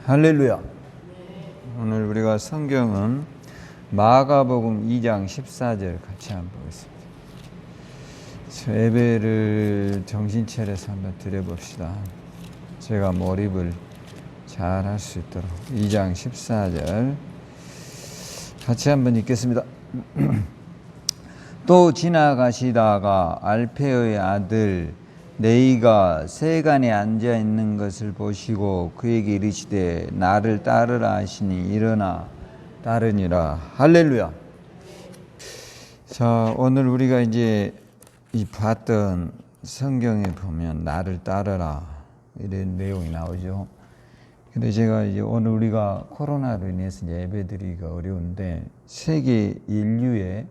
할렐루야. 오늘 우리가 성경은 마가복음 2장 14절 같이 한번 보겠습니다. 예배를 정신 차려서 한번 드려봅시다. 제가 몰입을 잘 할 수 있도록 2장 14절 같이 한번 읽겠습니다. 또 지나가시다가 알페오의 아들 네이가 세간에 앉아 있는 것을 보시고 그에게 이르시되 나를 따르라 하시니 일어나 따르니라. 할렐루야. 자, 오늘 우리가 이제 봤던 성경에 보면 나를 따르라 이런 내용이 나오죠. 근데 제가 이제 오늘 우리가 코로나로 인해서 이제 예배드리기가 어려운데 세계 인류에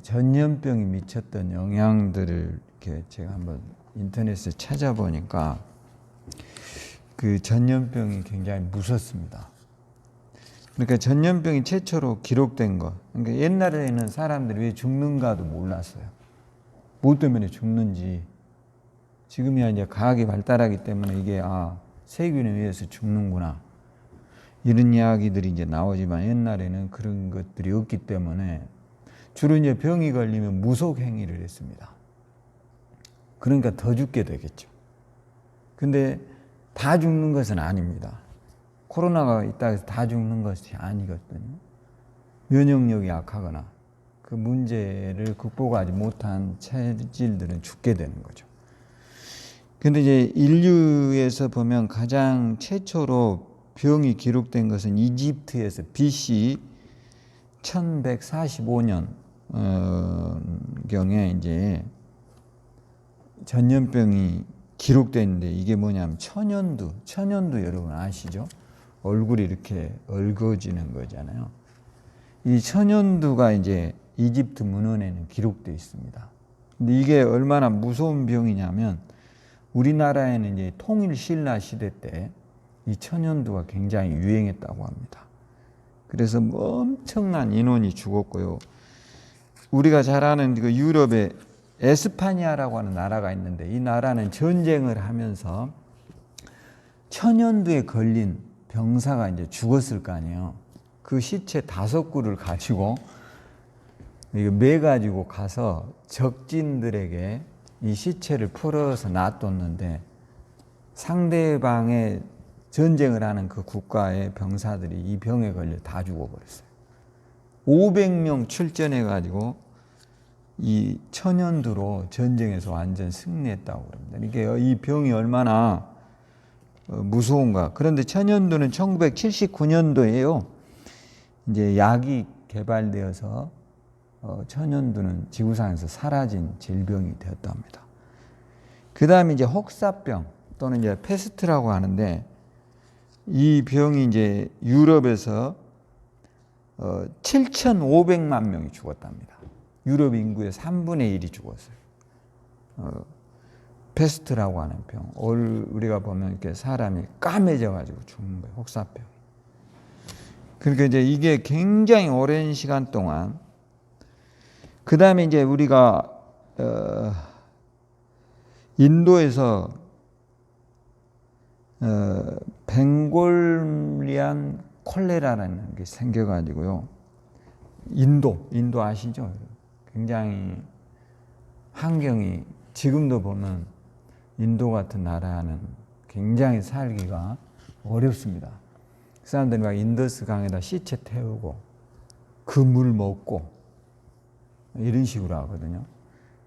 전염병이 미쳤던 영향들을 이렇게 제가 한번 인터넷에 찾아보니까 그 전염병이 굉장히 무섭습니다. 그러니까 전염병이 최초로 기록된 거. 그러니까 옛날에는 사람들이 왜 죽는가도 몰랐어요. 뭐 때문에 죽는지. 지금이야 이제 과학이 발달하기 때문에 이게 세균에 의해서 죽는구나. 이런 이야기들이 이제 나오지만 옛날에는 그런 것들이 없기 때문에 주로 이제 병이 걸리면 무속 행위를 했습니다. 그러니까 더 죽게 되겠죠. 근데 다 죽는 것은 아닙니다. 코로나가 있다고 해서 다 죽는 것이 아니거든요. 면역력이 약하거나 그 문제를 극복하지 못한 체질들은 죽게 되는 거죠. 근데 이제 인류에서 보면 가장 최초로 병이 기록된 것은 이집트에서 BC 1145년 경에 이제 전염병이 기록됐는데 이게 뭐냐면 천연두 여러분 아시죠? 얼굴이 이렇게 얽어지는 거잖아요. 이 천연두가 이제 이집트 문헌에는 기록되어 있습니다. 근데 이게 얼마나 무서운 병이냐면 우리나라에는 이제 통일 신라 시대 때 이 천연두가 굉장히 유행했다고 합니다. 그래서 엄청난 인원이 죽었고요. 우리가 잘 아는 그 유럽에 에스파니아라고 하는 나라가 있는데 이 나라는 전쟁을 하면서 천연두에 걸린 병사가 이제 죽었을 거 아니에요. 그 시체 5구를 가지고 매가지고 가서 적진들에게 이 시체를 풀어서 놔뒀는데 상대방의 전쟁을 하는 그 국가의 병사들이 이 병에 걸려 다 죽어버렸어요. 500명 출전해가지고 이 천연두로 전쟁에서 완전 승리했다고 그럽니다. 이게 이 병이 얼마나 무서운가. 그런데 천연두는 1979년도에요. 이제 약이 개발되어서 천연두는 지구상에서 사라진 질병이 되었답니다. 그 다음에 이제 혹사병 또는 이제 페스트라고 하는데 이 병이 이제 유럽에서 7,500만 명이 죽었답니다. 유럽 인구의 3분의 1이 죽었어요. 페스트라고 하는 병. 우리가 보면 이렇게 사람이 까매져가지고 죽는 거예요. 혹사병. 그러니까 이제 이게 굉장히 오랜 시간 동안. 그 다음에 이제 우리가 인도에서 벵골리안 콜레라라는 게 생겨가지고요. 인도 아시죠? 굉장히 환경이 지금도 보면 인도 같은 나라는 굉장히 살기가 어렵습니다. 그 사람들이 막 인더스 강에다 시체 태우고 그 물 먹고 이런 식으로 하거든요.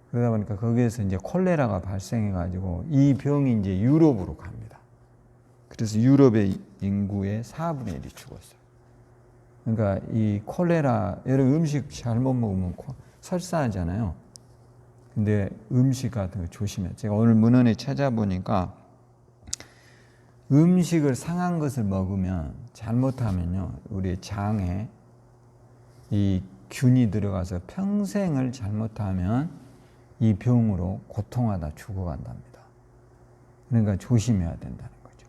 그러다 보니까 거기에서 이제 콜레라가 발생해가지고 이 병이 이제 유럽으로 갑니다. 그래서 유럽의 인구의 4분의 1이 죽었어요. 그러니까 이 콜레라, 여러분 음식 잘못 먹으면 설사하잖아요. 근데 음식 같은 거 조심해요. 제가 오늘 문헌에 찾아보니까 음식을 상한 것을 먹으면 잘못하면요, 우리 장에 이 균이 들어가서 평생을 잘못하면 이 병으로 고통하다 죽어간답니다. 그러니까 조심해야 된다는 거죠.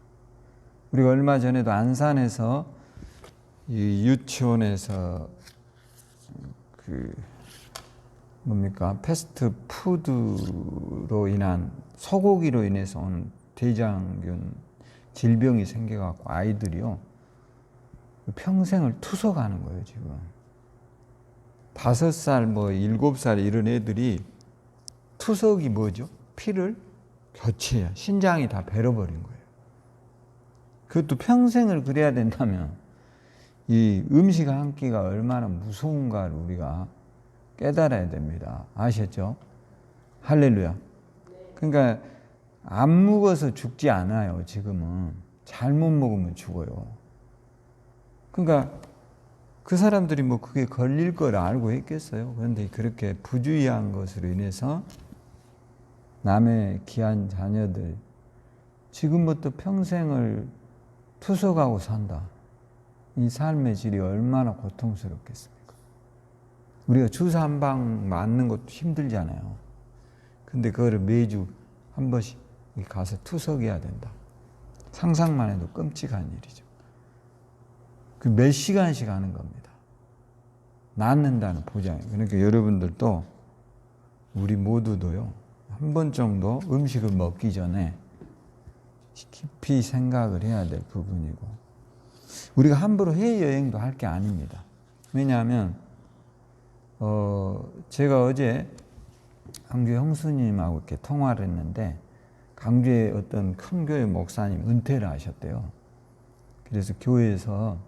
우리가 얼마 전에도 안산에서 이 유치원에서 패스트푸드로 인한 소고기로 인해서 온 대장균 질병이 생겨갖고 아이들이요 평생을 투석하는 거예요. 지금 5살 뭐 7살 이런 애들이 투석이 뭐죠? 피를 교체해야 신장이 다 배려버린 거예요. 그것도 평생을 그래야 된다면 이 음식 한 끼가 얼마나 무서운가를 우리가 깨달아야 됩니다. 아셨죠? 할렐루야. 그러니까 안 먹어서 죽지 않아요. 지금은 잘못 먹으면 죽어요. 그러니까 그 사람들이 뭐 그게 걸릴 걸 알고 했겠어요. 그런데 그렇게 부주의한 것으로 인해서 남의 귀한 자녀들 지금부터 평생을 투석하고 산다. 이 삶의 질이 얼마나 고통스럽겠습니까? 우리가 주사 한 방 맞는 것도 힘들잖아요. 근데 그거를 매주 한 번씩 가서 투석해야 된다. 상상만 해도 끔찍한 일이죠. 그 몇 시간씩 하는 겁니다. 낫는다는 보장이. 그러니까 여러분들도 우리 모두도요. 한 번 정도 음식을 먹기 전에 깊이 생각을 해야 될 부분이고 우리가 함부로 해외여행도 할 게 아닙니다. 왜냐하면 제가 어제 강주의 형수님하고 이렇게 통화를 했는데 강주의 어떤 큰 교회 목사님 은퇴를 하셨대요. 그래서 교회에서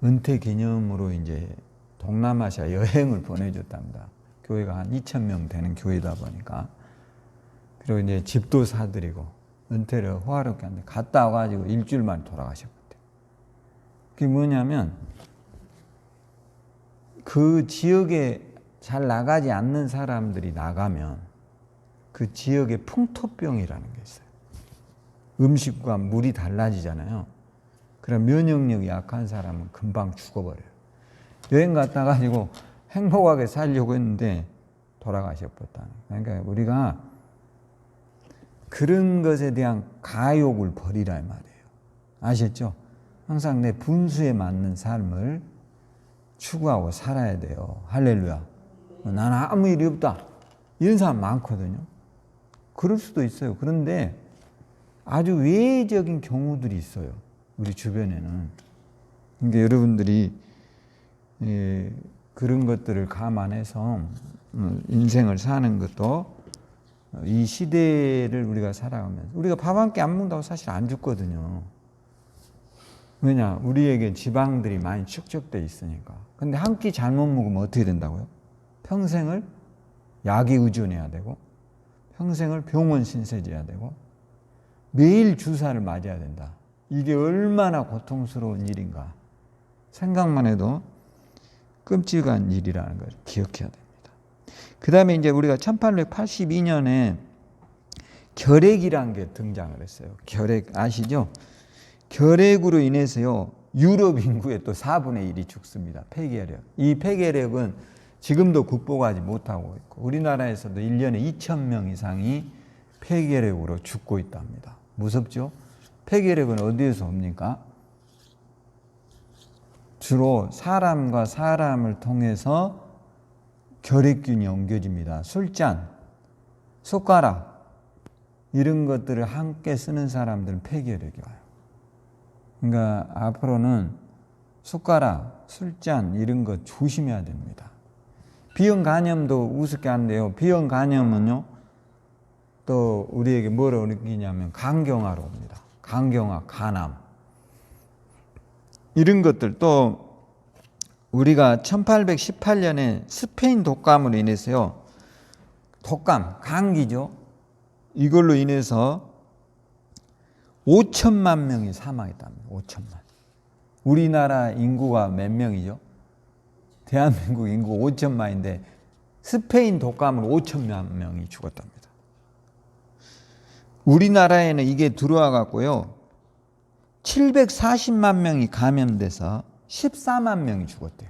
은퇴 기념으로 이제 동남아시아 여행을 보내줬답니다. 교회가 한 2,000명 되는 교회다 보니까. 그리고 이제 집도 사드리고 은퇴를 호화롭게 하는데 갔다 와가지고 일주일 만에 돌아가셨대요. 그게 뭐냐면 그 지역에 잘 나가지 않는 사람들이 나가면 그 지역에 풍토병이라는 게 있어요. 음식과 물이 달라지잖아요. 그럼 면역력이 약한 사람은 금방 죽어버려요. 여행 갔다 가지고 행복하게 살려고 했는데 돌아가셨다는. 그러니까 우리가 그런 것에 대한 가욕을 버리라 이 말이에요. 아셨죠? 항상 내 분수에 맞는 삶을 추구하고 살아야 돼요. 할렐루야. 나는 아무 일이 없다. 이런 사람 많거든요. 그럴 수도 있어요. 그런데 아주 외적인 경우들이 있어요. 우리 주변에는. 그러니까 여러분들이 그런 것들을 감안해서 인생을 사는 것도 이 시대를 우리가 살아가면서 우리가 밥 한 끼 안 먹는다고 사실 안 죽거든요. 왜냐? 우리에게 지방들이 많이 축적돼 있으니까. 근데 한 끼 잘못 먹으면 어떻게 된다고요? 평생을 약에 의존해야 되고 평생을 병원 신세져야 되고 매일 주사를 맞아야 된다. 이게 얼마나 고통스러운 일인가. 생각만 해도 끔찍한 일이라는 걸 기억해야 됩니다. 그 다음에 이제 우리가 1882년에 결핵이라는 게 등장을 했어요. 결핵 아시죠? 결핵으로 인해서요, 유럽 인구의 또 4분의 1이 죽습니다. 폐결핵. 이 폐결핵은 지금도 극복하지 못하고 있고, 우리나라에서도 1년에 2,000명 이상이 폐결핵으로 죽고 있답니다. 무섭죠? 폐결핵은 어디에서 옵니까? 주로 사람과 사람을 통해서 결핵균이 옮겨집니다. 술잔, 숟가락 이런 것들을 함께 쓰는 사람들은 폐결핵이 와요. 그러니까 앞으로는 숟가락, 술잔 이런 거 조심해야 됩니다. 비형 간염도 우습게 한데요. 비형 간염은요, 또 우리에게 뭐라고 느끼냐면 간경화로 옵니다. 간경화, 간암 이런 것들. 또 우리가 1818년에 스페인 독감으로 인해서요, 독감, 감기죠. 이걸로 인해서 5천만 명이 사망했답니다. 5천만. 우리나라 인구가 몇 명이죠? 대한민국 인구 5천만인데 스페인 독감으로 5천만 명이 죽었답니다. 우리나라에는 이게 들어와 갖고요, 740만 명이 감염돼서 14만 명이 죽었대요.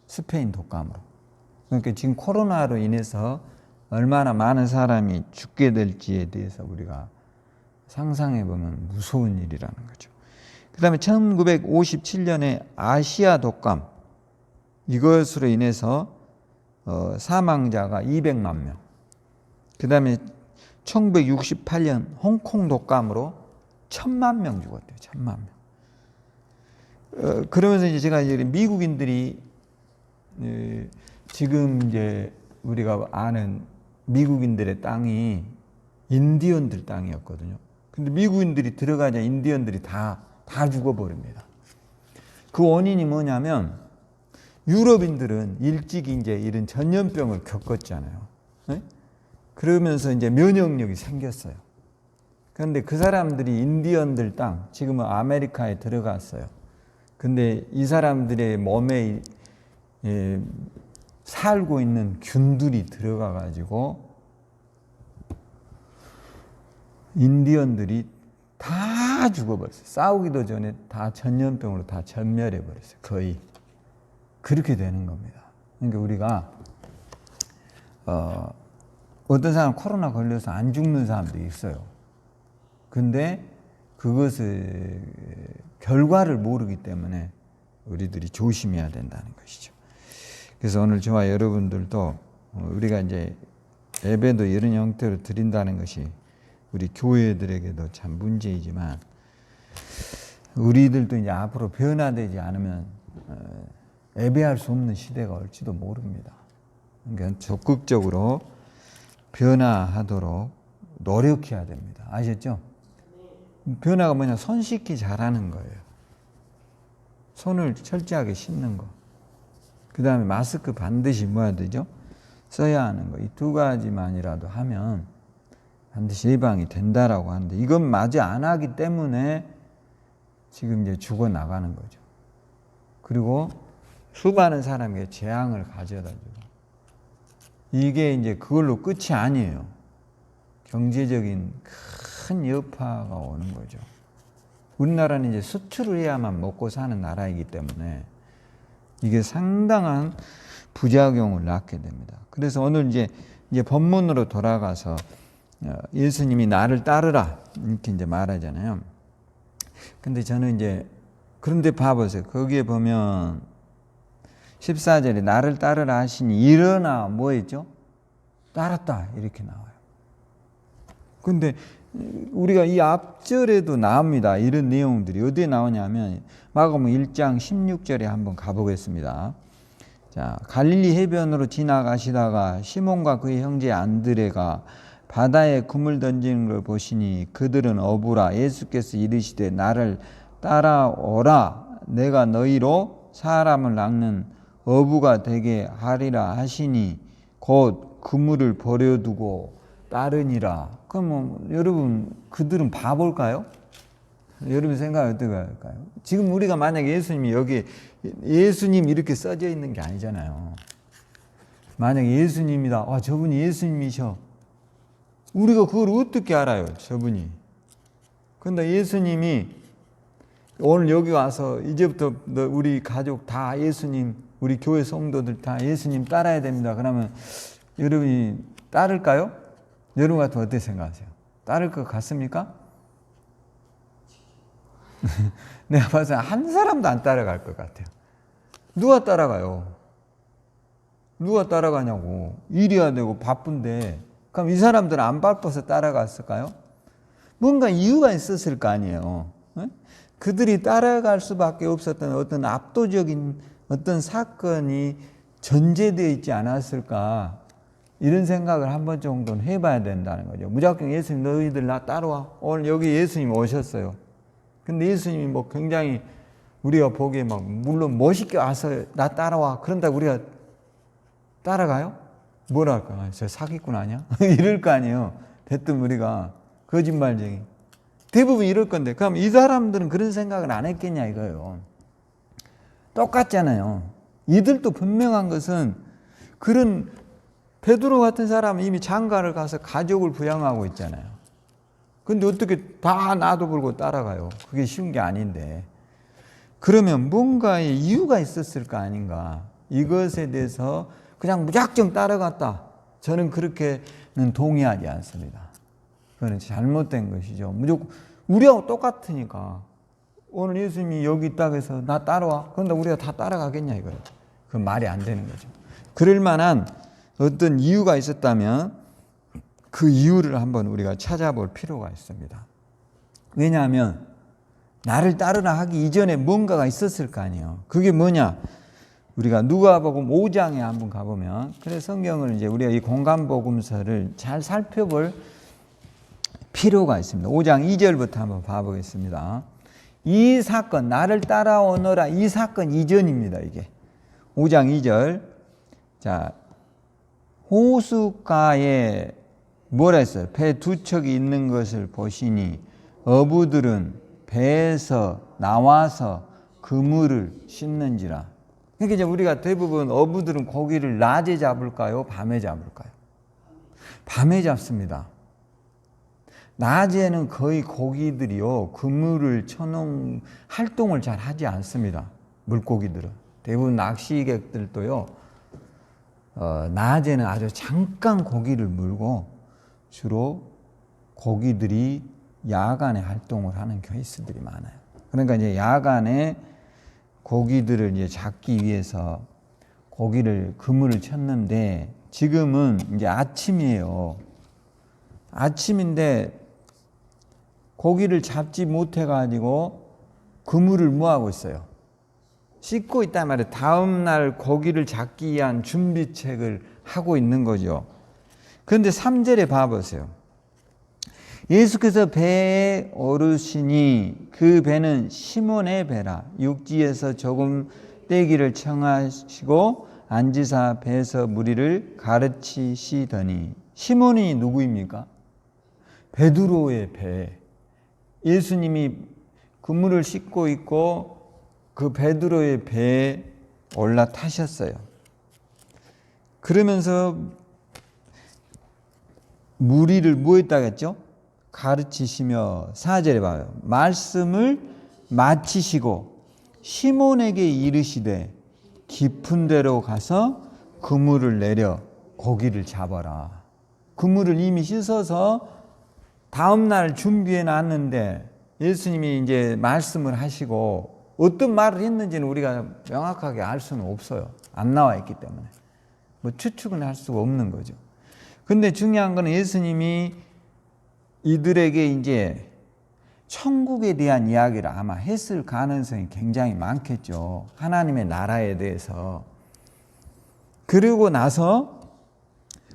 스페인 독감으로. 그러니까 지금 코로나로 인해서 얼마나 많은 사람이 죽게 될지에 대해서 우리가 상상해 보면 무서운 일이라는 거죠. 그 다음에 1957년에 아시아 독감, 이것으로 인해서 사망자가 200만 명. 그 다음에 1968년 홍콩 독감으로 1,000,000명 죽었대요. 1,000,000명. 그러면서 이제 제가 이제 미국인들이 지금 이제 우리가 아는 미국인들의 땅이 인디언들 땅이었거든요. 근데 미국인들이 들어가자 인디언들이 다 죽어버립니다. 그 원인이 뭐냐면 유럽인들은 일찍 이제 이런 전염병을 겪었잖아요. 네? 그러면서 이제 면역력이 생겼어요. 그런데 그 사람들이 인디언들 땅, 지금은 아메리카에 들어갔어요. 근데 이 사람들의 몸에 살고 있는 균들이 들어가 가지고 인디언들이 다 죽어버렸어요. 싸우기도 전에 다 전염병으로 다 전멸해 버렸어요. 거의 그렇게 되는 겁니다. 그러니까 우리가 어떤 사람 코로나 걸려서 안 죽는 사람도 있어요. 근데 그것을 결과를 모르기 때문에 우리들이 조심해야 된다는 것이죠. 그래서 오늘 저와 여러분들도 우리가 이제 예배도 이런 형태로 드린다는 것이 우리 교회들에게도 참 문제이지만 우리들도 이제 앞으로 변화되지 않으면 예배할 수 없는 시대가 올지도 모릅니다. 그러니까 적극적으로 변화하도록 노력해야 됩니다. 아셨죠? 변화가 뭐냐? 손 씻기 잘하는 거예요. 손을 철저하게 씻는 거. 그 다음에 마스크 반드시 뭐 해야 되죠? 써야 하는 거. 이 두 가지만이라도 하면 반드시 예방이 된다라고 하는데 이건 마저 안 하기 때문에 지금 이제 죽어나가는 거죠. 그리고 수많은 사람에게 재앙을 가져다 주고 이게 이제 그걸로 끝이 아니에요. 경제적인 큰 여파가 오는 거죠. 우리나라는 이제 수출을 해야만 먹고 사는 나라이기 때문에 이게 상당한 부작용을 낳게 됩니다. 그래서 오늘 이제 본문으로 돌아가서 예수님이 나를 따르라 이렇게 이제 말하잖아요. 근데 저는 이제 그런데 봐보세요. 거기에 보면 14절에 나를 따르라 하시니 일어나 뭐 했죠? 따랐다 이렇게 나와요. 근데 우리가 이 앞절에도 나옵니다. 이런 내용들이 어디에 나오냐면 마가복음 1장 16절에 한번 가보겠습니다. 자, 갈릴리 해변으로 지나가시다가 시몬과 그의 형제 안드레가 바다에 그물 던지는 걸 보시니 그들은 어부라. 예수께서 이르시되 나를 따라오라. 내가 너희로 사람을 낚는 어부가 되게 하리라 하시니 곧 그물을 버려두고 따르니라. 그럼 뭐 여러분 그들은 바볼까요? 여러분 생각 어떻게 할까요? 지금 우리가 만약에 예수님이 여기 예수님 이렇게 써져 있는 게 아니잖아요. 만약에 예수님이다. 저분이 예수님이셔. 우리가 그걸 어떻게 알아요? 저분이. 근데 예수님이 오늘 여기 와서 이제부터 우리 가족 다 예수님, 우리 교회 성도들 다 예수님 따라야 됩니다. 그러면 여러분이 따를까요? 여러분 같으면 어떻게 생각하세요? 따를 것 같습니까? 내가 봐서 한 사람도 안 따라갈 것 같아요. 누가 따라가요? 누가 따라가냐고. 일해야 되고 바쁜데 그럼 이 사람들은 안 바빠서 따라갔을까요? 뭔가 이유가 있었을 거 아니에요. 그들이 따라갈 수밖에 없었던 어떤 압도적인 어떤 사건이 전제되어 있지 않았을까, 이런 생각을 한 번 정도는 해봐야 된다는 거죠. 무작정 예수님 너희들 나 따라와. 오늘 여기 예수님 오셨어요. 근데 예수님이 뭐 굉장히 우리가 보기에 막 물론 멋있게 와서 나 따라와. 그런다고 우리가 따라가요? 뭐랄까? 저 사기꾼 아니야? 이럴 거 아니에요. 대뜸 우리가 거짓말쟁이. 대부분 이럴 건데 그럼 이 사람들은 그런 생각을 안 했겠냐 이거예요. 똑같잖아요. 이들도 분명한 것은 그런 베드로 같은 사람은 이미 장가를 가서 가족을 부양하고 있잖아요. 근데 어떻게 다 놔두고 따라가요? 그게 쉬운 게 아닌데. 그러면 뭔가의 이유가 있었을 거 아닌가. 이것에 대해서 그냥 무작정 따라갔다. 저는 그렇게는 동의하지 않습니다. 그건 잘못된 것이죠. 무조건 우리하고 똑같으니까. 오늘 예수님이 여기 있다고 해서 나 따라와. 그런데 우리가 다 따라가겠냐 이거예요. 그건 말이 안 되는 거죠. 그럴 만한 어떤 이유가 있었다면 그 이유를 한번 우리가 찾아볼 필요가 있습니다. 왜냐하면 나를 따르라 하기 이전에 뭔가가 있었을 거 아니에요. 그게 뭐냐? 우리가 누가복음 5장에 한번 가보면, 그래 성경을 이제 우리가 이 공간복음서를 잘 살펴볼 필요가 있습니다. 5장 2절부터 한번 봐보겠습니다. 이 사건, 나를 따라오너라, 이 사건 이전입니다. 이게 5장 2절. 자, 호숫가에 뭐라 했어요? 배 두 척이 있는 것을 보시니 어부들은 배에서 나와서 그물을 씻는지라. 그러니까 이제 우리가 대부분 어부들은 고기를 낮에 잡을까요? 밤에 잡을까요? 밤에 잡습니다. 낮에는 거의 고기들이요, 그물을 쳐놓은 활동을 잘 하지 않습니다. 물고기들은. 대부분 낚시객들도요, 낮에는 아주 잠깐 고기를 물고 주로 고기들이 야간에 활동을 하는 케이스들이 많아요. 그러니까 이제 야간에 고기들을 이제 잡기 위해서 고기를 그물을 쳤는데, 지금은 이제 아침이에요. 아침인데 고기를 잡지 못해 가지고 그물을 뭐 하고 있어요? 씻고 있단 말이에요. 다음 날 고기를 잡기 위한 준비책을 하고 있는 거죠. 그런데 3절에 봐보세요. 예수께서 배에 오르시니 그 배는 시몬의 배라. 육지에서 조금 떼기를 청하시고 앉으사 배에서 무리를 가르치시더니. 시몬이 누구입니까? 베드로의 배. 예수님이 그물을 씻고 있고 그 베드로의 배에 올라타셨어요. 그러면서 무리를 뭐 했다겠죠? 가르치시며 4절에 봐요. 말씀을 마치시고 시몬에게 이르시되 깊은 데로 가서 그물을 내려 고기를 잡아라. 그물을 이미 씻어서 다음 날 준비해 놨는데 예수님이 이제 말씀을 하시고 어떤 말을 했는지는 우리가 명확하게 알 수는 없어요. 안 나와 있기 때문에. 뭐 추측은 할 수가 없는 거죠. 근데 중요한 건 예수님이 이들에게 이제 천국에 대한 이야기를 아마 했을 가능성이 굉장히 많겠죠. 하나님의 나라에 대해서. 그리고 나서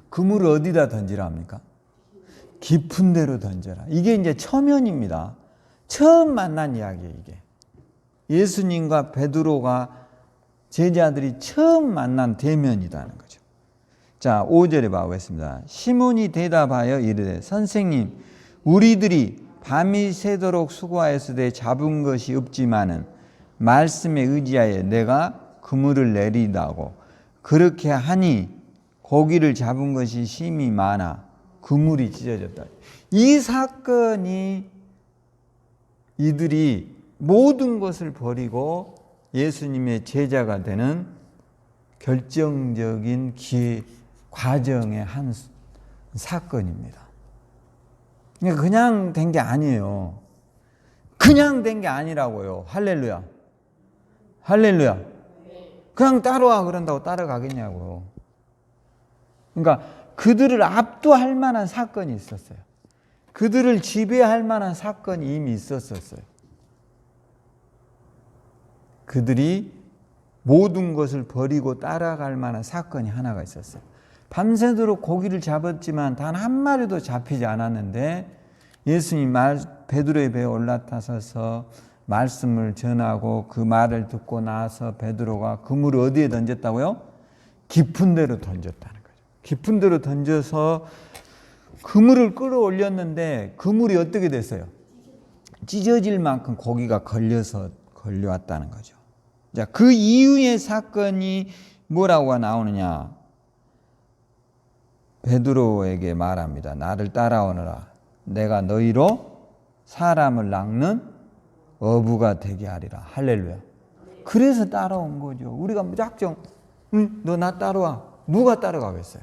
그물을 어디다 던지라 합니까? 깊은 데로 던져라. 이게 이제 초면입니다. 처음 만난 이야기예요, 이게. 예수님과 베드로가 제자들이 처음 만난 대면이라는 거죠. 자, 5절에 봐보겠습니다. 시몬이 대답하여 이르되 선생님, 우리들이 밤이 새도록 수고하였으되 잡은 것이 없지만은 말씀에 의지하여 내가 그물을 내리다고 그렇게 하니 고기를 잡은 것이 심히 많아 그물이 찢어졌다. 이 사건이 이들이 모든 것을 버리고 예수님의 제자가 되는 결정적인 과정의 한 사건입니다. 그러니까 그냥 된 게 아니에요. 그냥 된 게 아니라고요. 할렐루야. 할렐루야. 그냥 따라와 그런다고 따라가겠냐고요. 그러니까 그들을 압도할 만한 사건이 있었어요. 그들을 지배할 만한 사건이 이미 있었어요. 그들이 모든 것을 버리고 따라갈 만한 사건이 하나가 있었어요. 밤새도록 고기를 잡았지만 단 한 마리도 잡히지 않았는데 예수님 베드로의 배에 올라타셔서 말씀을 전하고 그 말을 듣고 나서 베드로가 그물을 어디에 던졌다고요? 깊은 데로 던졌다는 거죠. 깊은 데로 던져서 그물을 끌어올렸는데 그물이 어떻게 됐어요? 찢어질 만큼 고기가 걸려왔다는 거죠. 자, 그 이후의 사건이 뭐라고 나오느냐? 베드로에게 말합니다. 나를 따라오너라. 내가 너희로 사람을 낚는 어부가 되게 하리라. 할렐루야. 그래서 따라온 거죠. 우리가 무작정 너 나 따라와. 누가 따라가겠어요?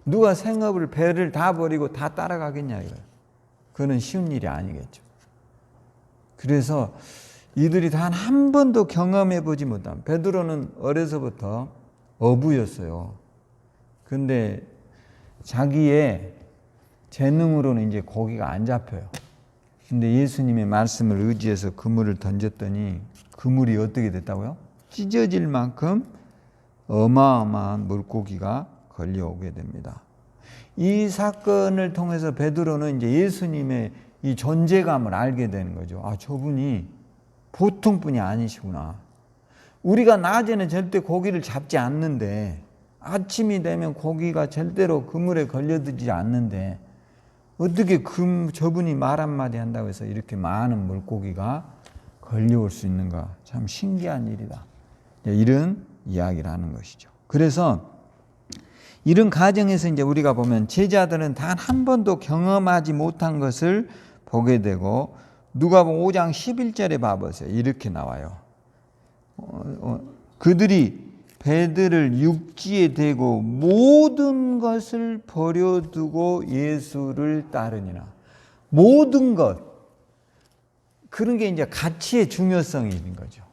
누가 생업을 배를 다 버리고 다 따라가겠냐 이거예요. 그건 쉬운 일이 아니겠죠. 그래서 이들이 단 한 번도 경험해 보지 못한, 베드로는 어려서부터 어부였어요. 근데 자기의 재능으로는 이제 고기가 안 잡혀요. 근데 예수님의 말씀을 의지해서 그물을 던졌더니 그물이 어떻게 됐다고요? 찢어질 만큼 어마어마한 물고기가 걸려오게 됩니다. 이 사건을 통해서 베드로는 이제 예수님의 이 존재감을 알게 되는 거죠. 아, 저분이 보통 분이 아니시구나. 우리가 낮에는 절대 고기를 잡지 않는데, 아침이 되면 고기가 절대로 그물에 걸려들지 않는데, 어떻게 저분이 말 한마디 한다고 해서 이렇게 많은 물고기가 걸려올 수 있는가. 참 신기한 일이다. 이런 이야기를 하는 것이죠. 그래서 이런 과정에서 이제 우리가 보면 제자들은 단 한 번도 경험하지 못한 것을 보게 되고, 누가복음 5장 11절에 봐보세요. 이렇게 나와요. 그들이 배들을 육지에 대고 모든 것을 버려두고 예수를 따르니라. 모든 것. 그런 게 이제 가치의 중요성이 있는 거죠.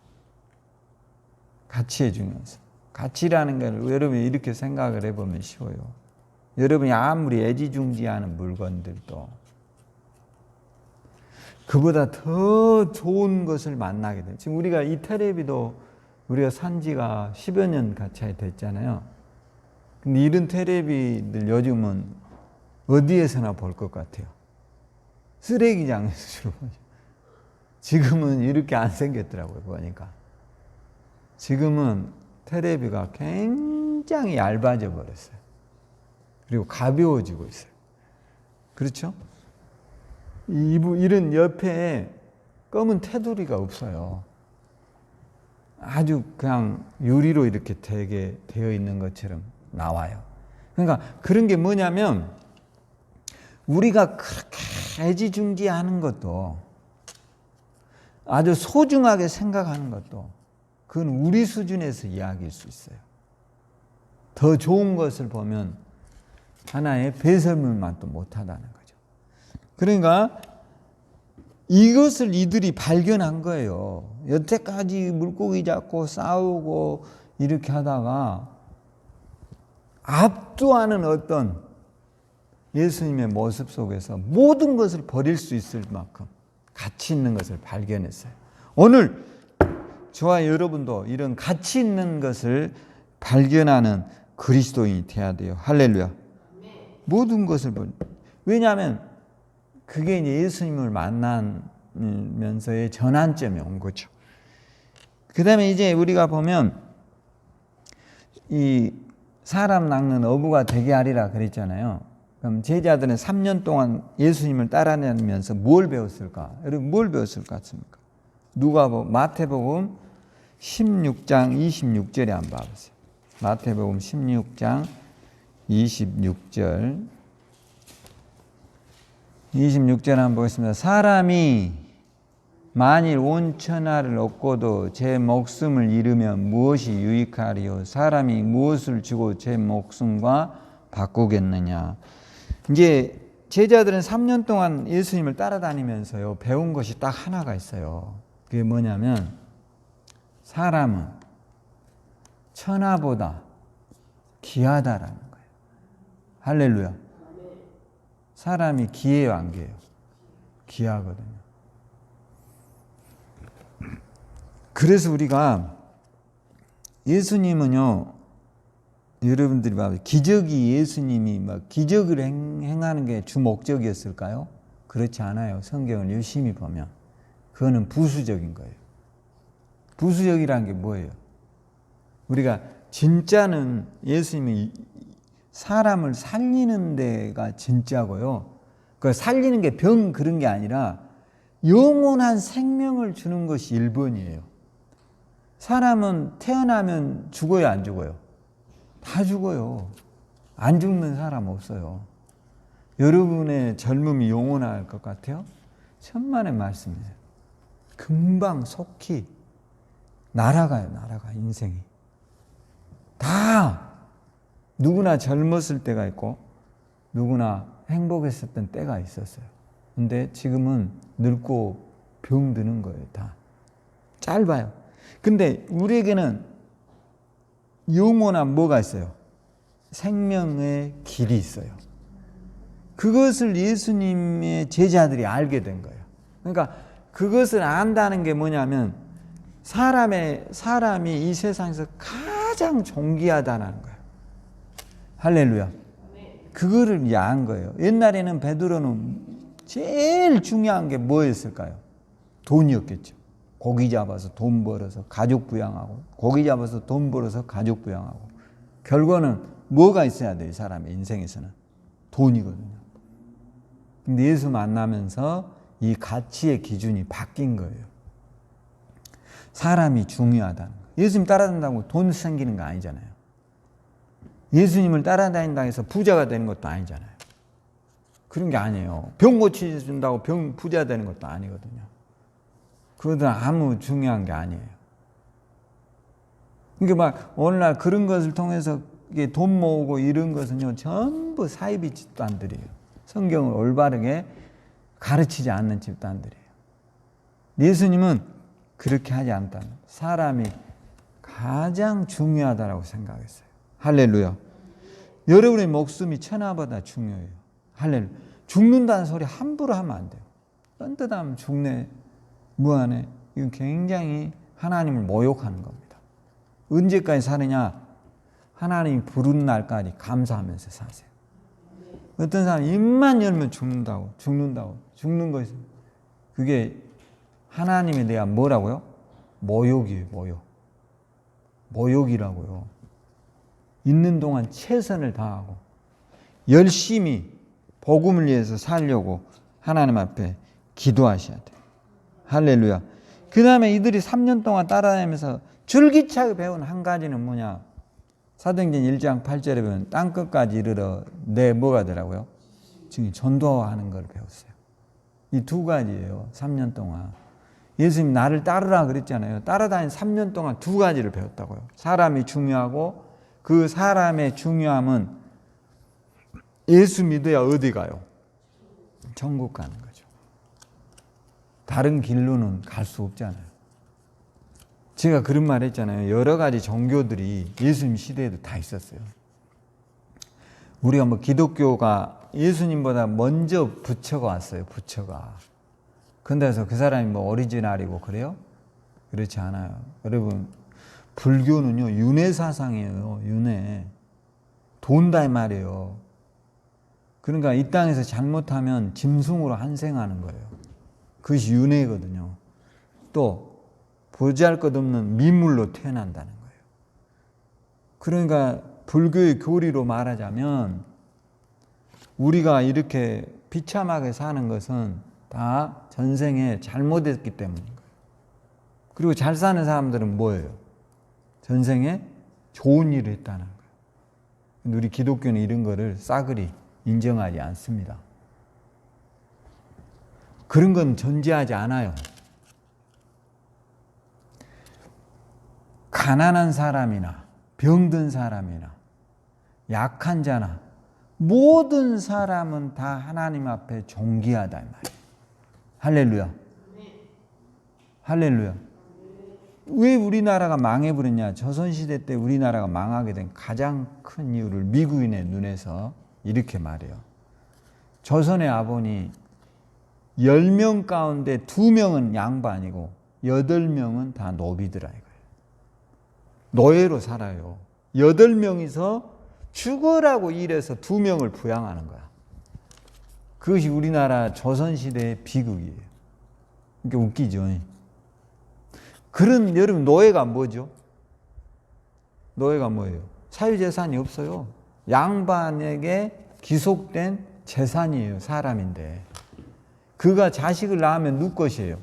가치의 중요성. 가치라는 걸 여러분이 이렇게 생각을 해보면 쉬워요. 여러분이 아무리 애지중지하는 물건들도 그보다 더 좋은 것을 만나게 돼요. 지금 우리가 이 텔레비도 우리가 산 지가 10여 년 가까이 됐잖아요. 근데 이런 텔레비들 요즘은 어디에서나 볼 것 같아요. 쓰레기장에서 주로 보죠. 지금은 이렇게 안 생겼더라고요, 보니까. 지금은 텔레비가 굉장히 얇아져 버렸어요. 그리고 가벼워지고 있어요. 그렇죠? 이런 옆에 검은 테두리가 없어요. 아주 그냥 유리로 이렇게 되게 되어 있는 것처럼 나와요. 그러니까 그런 게 뭐냐면 우리가 그렇게 애지중지하는 것도 아주 소중하게 생각하는 것도 그건 우리 수준에서 이야기일 수 있어요. 더 좋은 것을 보면 하나의 배설물 맛도 못하다는 거죠. 그러니까 이것을 이들이 발견한 거예요. 여태까지 물고기 잡고 싸우고 이렇게 하다가 압도하는 어떤 예수님의 모습 속에서 모든 것을 버릴 수 있을 만큼 가치 있는 것을 발견했어요. 오늘 저와 여러분도 이런 가치 있는 것을 발견하는 그리스도인이 되어야 돼요. 할렐루야. 모든 것을 왜냐하면 그게 이제 예수님을 만나면서의 전환점이 온 거죠. 그 다음에 이제 우리가 보면 이 사람 낚는 어부가 되게 하리라 그랬잖아요. 그럼 제자들은 3년 동안 예수님을 따라다니면서 뭘 배웠을까? 여러분 뭘 배웠을 것 같습니까? 마태복음 16장 26절에 한번 봐보세요. 마태복음 16장 26절 한번 보겠습니다. 사람이 만일 온 천하를 얻고도 제 목숨을 잃으면 무엇이 유익하리요? 사람이 무엇을 주고 제 목숨과 바꾸겠느냐? 이제 제자들은 3년 동안 예수님을 따라다니면서요 배운 것이 딱 하나가 있어요. 그게 뭐냐면 사람은 천하보다 귀하다라는 거예요. 할렐루야. 사람이 귀해요, 안 귀해요? 귀하거든요. 그래서 우리가 예수님은요, 여러분들이 봐도 기적이 예수님이 막 기적을 행하는 게 주 목적이었을까요? 그렇지 않아요. 성경을 열심히 보면 그거는 부수적인 거예요. 부수적이라는 게 뭐예요? 우리가 진짜는 예수님이 사람을 살리는 데가 진짜고요. 그 살리는 게 병 그런 게 아니라 영원한 생명을 주는 것이 1번이에요. 사람은 태어나면 죽어요, 안 죽어요? 다 죽어요. 안 죽는 사람 없어요. 여러분의 젊음이 영원할 것 같아요? 천만의 말씀이세요. 금방 속히 날아가요, 인생이. 다 누구나 젊었을 때가 있고 누구나 행복했었던 때가 있었어요. 근데 지금은 늙고 병드는 거예요. 다 짧아요. 근데 우리에게는 영원한 뭐가 있어요? 생명의 길이 있어요. 그것을 예수님의 제자들이 알게 된 거예요. 그러니까 그것을 안다는 게 뭐냐면 사람이 이 세상에서 가장 존귀하다는 거예요. 할렐루야. 그거를 야한 거예요. 옛날에는 베드로는 제일 중요한 게 뭐였을까요? 돈이었겠죠. 고기 잡아서 돈 벌어서 가족 부양하고, 고기 잡아서 돈 벌어서 가족 부양하고. 결과는 뭐가 있어야 돼요? 이 사람의 인생에서는 돈이거든요. 근데 예수 만나면서 이 가치의 기준이 바뀐 거예요. 사람이 중요하다는 거예요. 예수님 따라다닌다고 돈 생기는 거 아니잖아요. 예수님을 따라다닌다고 해서 부자가 되는 것도 아니잖아요. 그런 게 아니에요. 병 고쳐준다고 부자 되는 것도 아니거든요. 그것은 아무 중요한 게 아니에요. 그러니까 막 오늘날 그런 것을 통해서 돈 모으고 이런 것은요, 전부 사이비 집단들이에요. 성경을 올바르게 가르치지 않는 집단들이에요. 예수님은 그렇게 하지 않다는, 사람이 가장 중요하다고 생각했어요. 할렐루야. 여러분의 목숨이 천하보다 중요해요. 할렐루야. 죽는다는 소리 함부로 하면 안 돼요. 딴뜻하면 죽네, 무한해. 이건 굉장히 하나님을 모욕하는 겁니다. 언제까지 사느냐? 하나님이 부른 날까지 감사하면서 사세요. 어떤 사람 입만 열면 죽는다고 죽는 것이, 그게 하나님에 대한 뭐라고요? 모욕이에요. 모욕이라고요. 있는 동안 최선을 다하고 열심히 복음을 위해서 살려고 하나님 앞에 기도하셔야 돼요. 할렐루야. 그 다음에 이들이 3년 동안 따라다니면서 줄기차게 배운 한 가지는 뭐냐? 사도행전 1장 8절에 보면 땅끝까지 이르러 뭐가 되라고요? 지금 전도하는 걸 배웠어요. 이 두 가지예요. 3년 동안. 예수님 나를 따르라 그랬잖아요. 따라다닌 3년 동안 두 가지를 배웠다고요. 사람이 중요하고, 그 사람의 중요함은 예수 믿어야 어디 가요? 천국 가는 거죠. 다른 길로는 갈 수 없잖아요. 제가 그런 말 했잖아요. 여러 가지 종교들이 예수님 시대에도 다 있었어요. 우리가 기독교가 예수님보다 먼저 부처가 왔어요. 부처가. 근데서 그 사람이 오리지널이고 그래요? 그렇지 않아요. 여러분, 불교는요, 윤회 사상이에요. 윤회. 돈다 이 말이에요. 그러니까 이 땅에서 잘못하면 짐승으로 환생하는 거예요. 그것이 윤회거든요. 또 보잘것없는 미물로 태어난다는 거예요. 그러니까 불교의 교리로 말하자면 우리가 이렇게 비참하게 사는 것은 다 전생에 잘못했기 때문인 거예요. 그리고 잘 사는 사람들은 뭐예요? 전생에 좋은 일을 했다는 거예요. 우리 기독교는 이런 거를 싸그리 인정하지 않습니다. 그런 건 존재하지 않아요. 가난한 사람이나 병든 사람이나 약한 자나 모든 사람은 다 하나님 앞에 존귀하다 이 말이에요. 할렐루야. 할렐루야. 왜 우리나라가 망해버렸냐? 조선시대 때 우리나라가 망하게 된 가장 큰 이유를 미국인의 눈에서 이렇게 말해요. 조선의 아버니 10명 가운데 2명은 양반이고 8명은 다 노비더라 이거예요. 노예로 살아요. 8명이서 죽으라고 일해서 2명을 부양하는 거야. 그것이 우리나라 조선시대의 비극이에요. 그러니까 웃기죠. 그런, 여러분, 노예가 뭐죠? 노예가 뭐예요? 사유재산이 없어요. 양반에게 기속된 재산이에요. 사람인데. 그가 자식을 낳으면 누구 것이에요?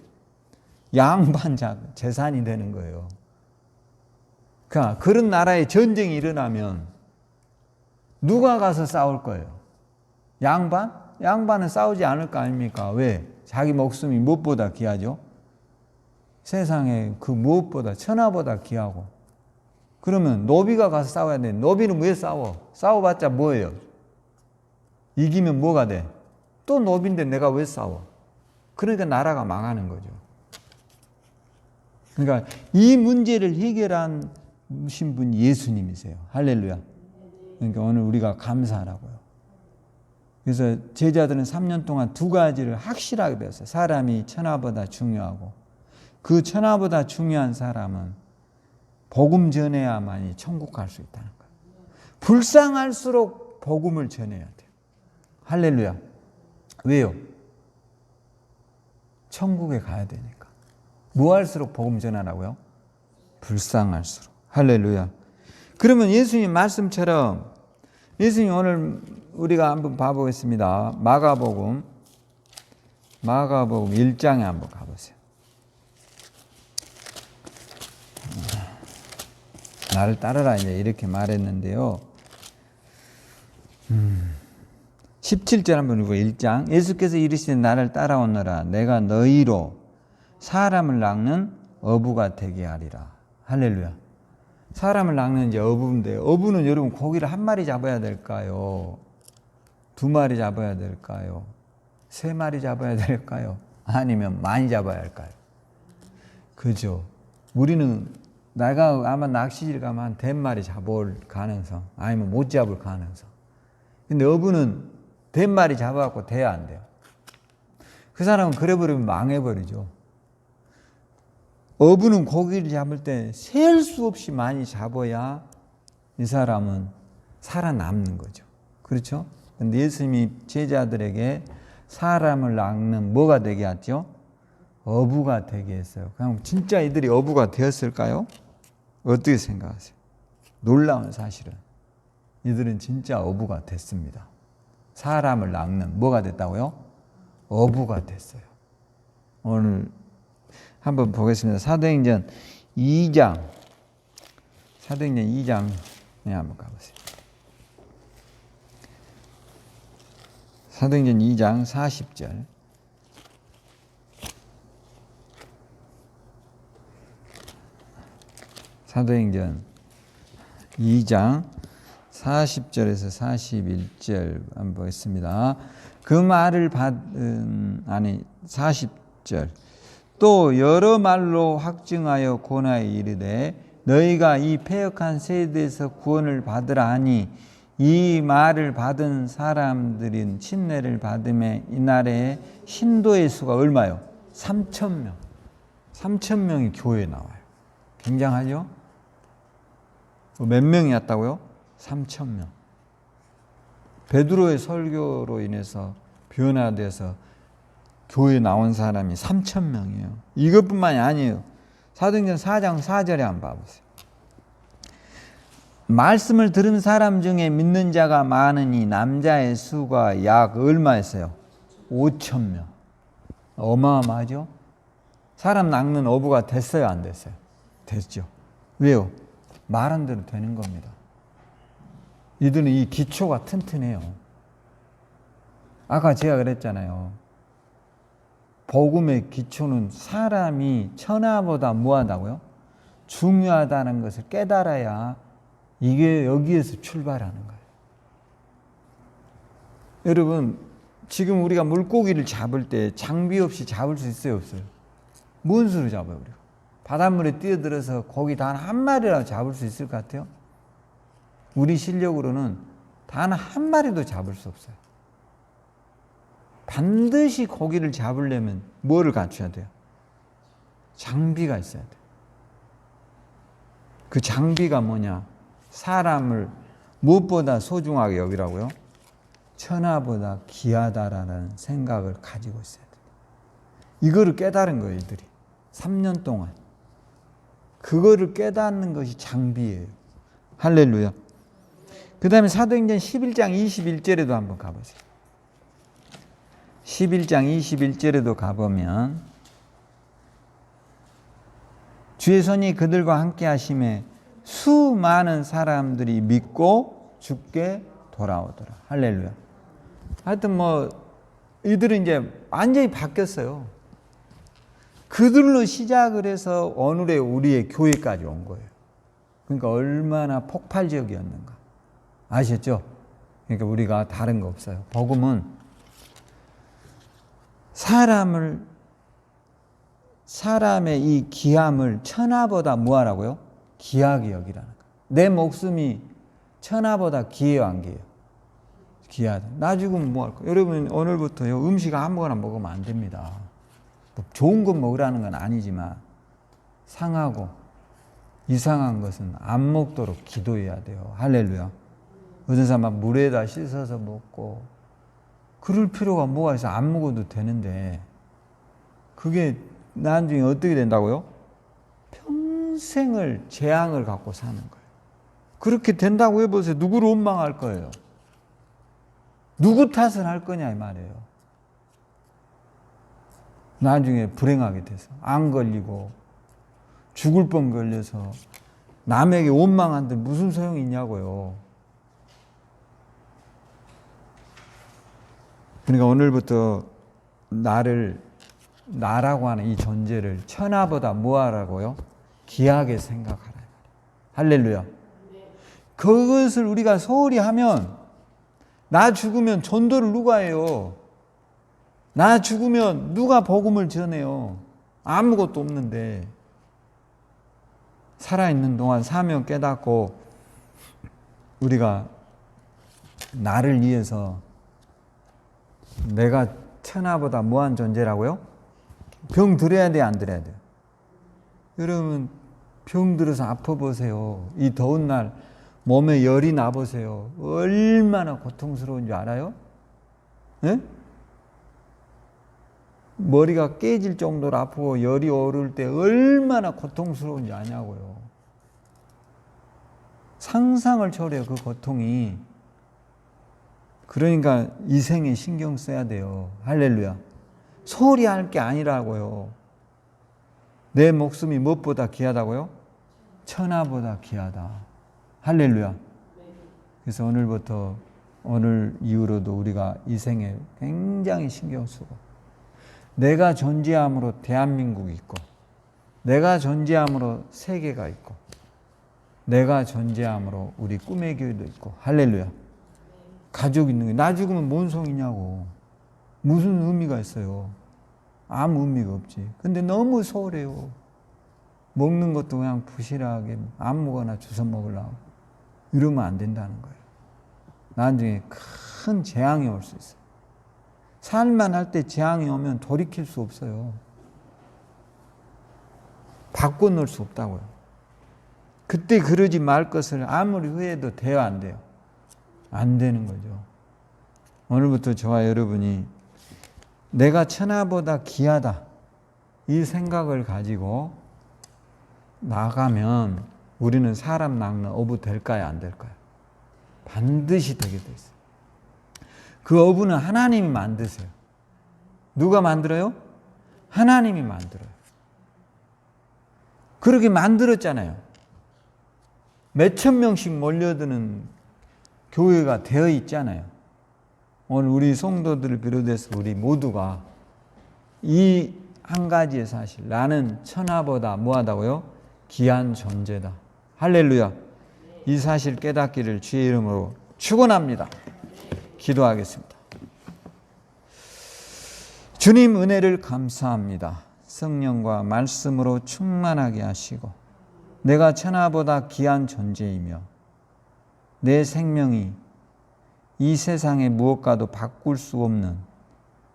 양반 재산이 되는 거예요. 그러니까 그런 나라에 전쟁이 일어나면 누가 가서 싸울 거예요? 양반? 양반은 싸우지 않을 거 아닙니까? 왜? 자기 목숨이 무엇보다 귀하죠? 세상에 그 무엇보다 천하보다 귀하고. 그러면 노비가 가서 싸워야 돼. 노비는 왜 싸워? 싸워봤자 뭐예요? 이기면 뭐가 돼? 또 노비인데 내가 왜 싸워? 그러니까 나라가 망하는 거죠. 그러니까 이 문제를 해결한 분이 예수님이세요. 할렐루야. 그러니까 오늘 우리가 감사하라고요. 그래서 제자들은 3년 동안 두 가지를 확실하게 배웠어요. 사람이 천하보다 중요하고 그 천하보다 중요한 사람은 복음 전해야만이 천국 갈 수 있다는 거예요. 불쌍할수록 복음을 전해야 돼요. 할렐루야. 왜요? 천국에 가야 되니까. 뭐 할수록 복음 전하라고요? 불쌍할수록. 할렐루야. 그러면 예수님 말씀처럼 예수님 오늘 우리가 한번 봐보겠습니다. 마가복음 1장에 한번 가보세요. 나를 따르라 이제 이렇게 말했는데요. 17절 한번 읽고 1장. 예수께서 이르시되 나를 따라오너라 내가 너희로 사람을 낚는 어부가 되게 하리라. 할렐루야. 사람을 낚는 이제 어부인데 어부는 여러분 고기를 한 마리 잡아야 될까요? 두 마리 잡아야 될까요? 세 마리 잡아야 될까요? 아니면 많이 잡아야 할까요? 그죠? 우리는 내가 아마 낚시질 가면 한 100마리 잡을 가능성 아니면 못 잡을 가능성. 근데 어부는 100마리 잡아갖고 돼야 안 돼요. 그 사람은 그래버리면 망해버리죠. 어부는 고기를 잡을 때 셀 수 없이 많이 잡아야 이 사람은 살아남는 거죠. 그렇죠? 근데 예수님이 제자들에게 사람을 낚는 뭐가 되게 했죠? 어부가 되게 했어요. 그럼 진짜 이들이 어부가 되었을까요? 어떻게 생각하세요? 놀라운 사실은 이들은 진짜 어부가 됐습니다. 사람을 낚는 뭐가 됐다고요? 어부가 됐어요. 오늘 한번 보겠습니다. 사도행전 2장 한번 가보세요. 사도행전 2장 40절. 사도행전 2장 40절에서 41절 한번 보겠습니다. 그 말을 받은 40절. 또 여러 말로 확증하여 고나에 이르되 너희가 이 패역한 세대에서 구원을 받으라 하니 이 말을 받은 사람들인 침례를 받음에 이날에 신도의 수가 얼마요? 3,000명. 3,000명이 교회에 나와요. 굉장하죠? 몇 명이 왔다고요? 3,000명. 베드로의 설교로 인해서 변화돼서 교회에 나온 사람이 3,000명이에요. 이것뿐만이 아니에요. 사도행전 4장 4절에 한번 봐보세요. 말씀을 들은 사람 중에 믿는 자가 많으니 남자의 수가 약 얼마였어요? 5,000명. 어마어마하죠? 사람 낚는 어부가 됐어요, 안 됐어요? 됐죠. 왜요? 말한 대로 되는 겁니다. 이들은 이 기초가 튼튼해요. 아까 제가 그랬잖아요. 복음의 기초는 사람이 천하보다 뭐하다고요? 중요하다는 것을 깨달아야 이게 여기에서 출발하는 거예요. 여러분, 지금 우리가 물고기를 잡을 때 장비 없이 잡을 수 있어요, 없어요? 뭔 수로 잡아요, 우리가? 바닷물에 뛰어들어서 고기 단 한 마리라도 잡을 수 있을 것 같아요? 우리 실력으로는 단 한 마리도 잡을 수 없어요. 반드시 고기를 잡으려면 뭐를 갖춰야 돼요? 장비가 있어야 돼요. 그 장비가 뭐냐? 사람을 무엇보다 소중하게 여기라고요? 천하보다 귀하다라는 생각을 가지고 있어야 돼요. 이거를 깨달은 거예요, 이들이. 3년 동안. 그거를 깨닫는 것이 장비예요. 할렐루야. 그 다음에 사도행전 11장 21절에도 한번 가보세요. 11장 21절에도 가보면 주의 손이 그들과 함께 하심에 수많은 사람들이 믿고 주께 돌아오더라. 할렐루야. 하여튼 뭐 이들은 이제 완전히 바뀌었어요. 그들로 시작을 해서 오늘의 우리의 교회까지 온 거예요. 그러니까 얼마나 폭발적이었는가. 아셨죠? 그러니까 우리가 다른 거 없어요. 복음은 사람의 이 귀함을 천하보다 뭐하라고요? 귀하게 여기라는 거예요. 내 목숨이 천하보다 귀해요, 안 귀해요? 귀하다. 나 죽으면 뭐 할 거야? 여러분 오늘부터요 음식 아무거나 먹으면 안 됩니다. 뭐 좋은 거 먹으라는 건 아니지만 상하고 이상한 것은 안 먹도록 기도해야 돼요. 할렐루야. 어떤 사람은 물에다 씻어서 먹고 그럴 필요가 뭐가 있어. 안 먹어도 되는데 그게 나중에 어떻게 된다고요? 평생을 재앙을 갖고 사는 거예요. 그렇게 된다고 해보세요. 누구를 원망할 거예요? 누구 탓을 할 거냐 이 말이에요. 나중에 불행하게 돼서 안 걸리고 죽을 뻔 걸려서 남에게 원망한데 무슨 소용이 있냐고요. 그러니까 오늘부터 나라고 하는 이 존재를 천하보다 뭐하라고요? 귀하게 생각하라. 할렐루야. 그것을 우리가 소홀히 하면 나 죽으면 전도를 누가 해요? 나 죽으면 누가 복음을 전해요? 아무것도 없는데 살아있는 동안 사명 깨닫고 우리가 나를 위해서 내가 천하보다 무한 존재라고요? 병 들어야 돼, 안 들어야 돼요? 여러분 병 들어서 아파 보세요. 이 더운 날 몸에 열이 나 보세요. 얼마나 고통스러운 줄 알아요? 네? 머리가 깨질 정도로 아프고 열이 오를 때 얼마나 고통스러운지 아냐고요. 상상을 초래해요, 그 고통이. 그러니까 이 생에 신경 써야 돼요. 할렐루야. 소홀히 할 게 아니라고요. 내 목숨이 무엇보다 귀하다고요? 천하보다 귀하다. 할렐루야. 그래서 오늘부터 오늘 이후로도 우리가 이 생에 굉장히 신경 쓰고 내가 존재함으로 대한민국이 있고 내가 존재함으로 세계가 있고 내가 존재함으로 우리 꿈의 교회도 있고 할렐루야. 가족 있는 게 나 죽으면 뭔 소용이냐고. 무슨 의미가 있어요. 아무 의미가 없지. 근데 너무 소홀해요. 먹는 것도 그냥 부실하게 아무거나 주워 먹으려고. 이러면 안 된다는 거예요. 나중에 큰 재앙이 올 수 있어요. 살만 할 때 재앙이 오면 돌이킬 수 없어요. 바꿔놓을 수 없다고요. 그때 그러지 말 것을 아무리 후회해도 돼요, 안 돼요? 안 되는 거죠. 오늘부터 저와 여러분이 내가 천하보다 귀하다 이 생각을 가지고 나가면 우리는 사람 낚는 어부 될까요, 안 될까요? 반드시 되게 돼 있어요. 그 어부는 하나님이 만드세요. 누가 만들어요? 하나님이 만들어요. 그렇게 만들었잖아요. 몇천 명씩 몰려드는 교회가 되어 있잖아요. 오늘 우리 성도들을 비롯해서 우리 모두가 이 한 가지의 사실, 나는 천하보다 뭐하다고요? 귀한 존재다. 할렐루야. 이 사실 깨닫기를 주의 이름으로 축원합니다. 기도하겠습니다. 주님 은혜를 감사합니다. 성령과 말씀으로 충만하게 하시고 내가 천하보다 귀한 존재이며 내 생명이 이 세상의 무엇과도 바꿀 수 없는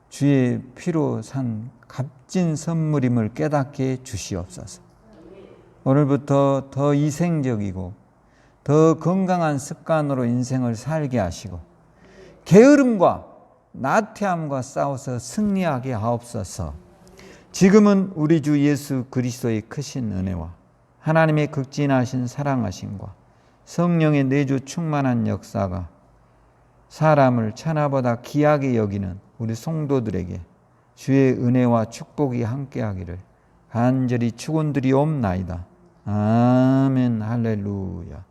주의 피로 산 값진 선물임을 깨닫게 해 주시옵소서. 오늘부터 더 이생적이고 더 건강한 습관으로 인생을 살게 하시고 게으름과 나태함과 싸워서 승리하게 하옵소서. 지금은 우리 주 예수 그리스도의 크신 은혜와 하나님의 극진하신 사랑하심과 성령의 내주 충만한 역사가 사람을 천하보다 귀하게 여기는 우리 성도들에게 주의 은혜와 축복이 함께하기를 간절히 축원드리옵나이다. 아멘. 할렐루야.